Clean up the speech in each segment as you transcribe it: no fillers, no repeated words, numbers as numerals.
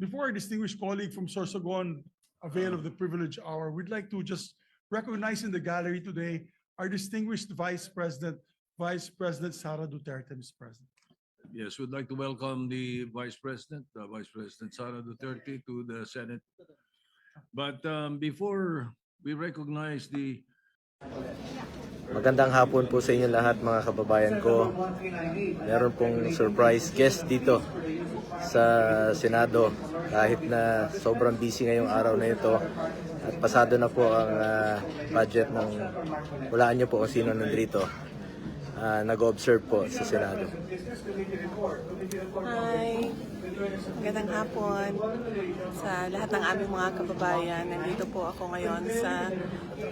before our distinguished colleague from Sorsogon avail of the privilege hour, we'd like to just recognize in the gallery today our distinguished Vice President Sara Duterte, Mr. President. Yes, we'd like to welcome the Vice President Sara Duterte to the Senate. But before we recognize the Magandang hapon po sa inyo lahat mga kababayan ko. Meron pong surprise guest dito sa Senado kahit na sobrang busy ngayong araw na ito at pasado na po ang budget ng hulaan niyo po kung sino nandito. Nag-observe po sa Senado. Hi! Magandang hapon sa lahat ng aming mga kababayan. Nandito po ako ngayon sa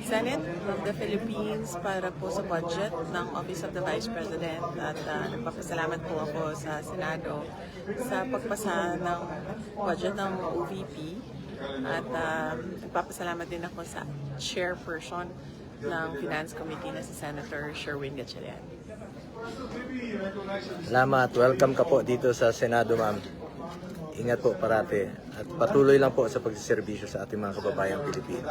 Senate of the Philippines para po sa budget ng Office of the Vice President at nagpapasalamat po ako sa Senado sa pagpasa ng budget ng OVP at nagpapasalamat din ako sa chairperson ng Finance Committee na si Senator Sherwin Gatchalian. Salamat. Welcome ka po dito sa Senado, ma'am. Ingat po parati at patuloy lang po sa pagsiservisyo sa ating mga kababayang Pilipino.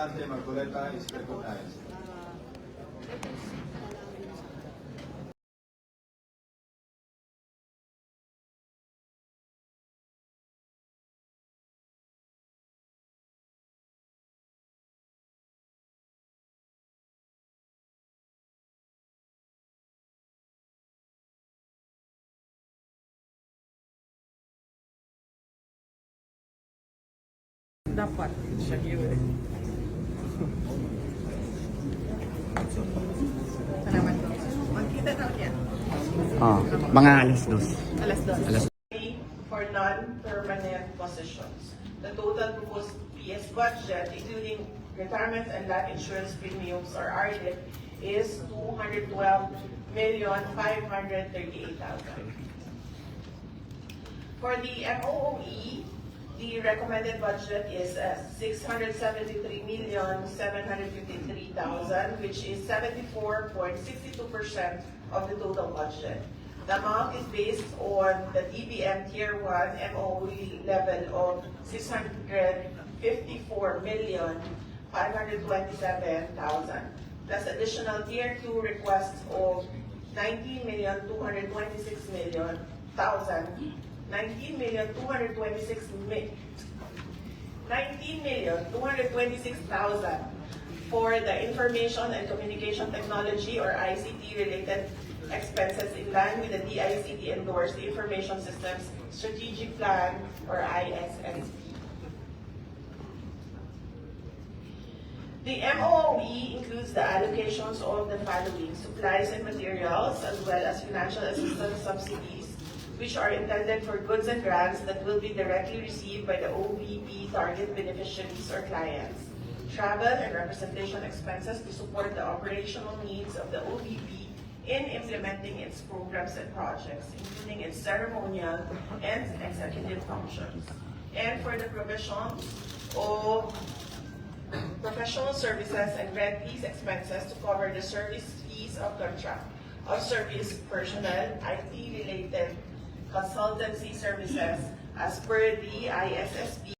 Dapat siya yun. Salamat po. Magkita na yan. Mga alas dos. Alas 2. For non-permanent positions. The total proposed PS budget, including retirement and life insurance premiums or RDIP, is 212,538,000. For the MOOE, the recommended budget is 673,753,000, which is 74.62% of the total budget. The amount is based on the DBM Tier 1 MOE level of 654,527,000, plus additional Tier 2 requests of 19,226,000. 19,226,000 for the information and communication technology or ICT related expenses in line with the DICT endorsed Information Systems Strategic Plan or ISSP. The MOE includes the allocations of the following: supplies and materials, as well as financial assistance subsidies, which are intended for goods and grants that will be directly received by the OVP target beneficiaries or clients. Travel and representation expenses to support the operational needs of the OVP in implementing its programs and projects, including its ceremonial and executive functions. And for the provision of professional services and grant fees expenses to cover the service fees of contract of service personnel, IT-related consultancy services as per the ISSP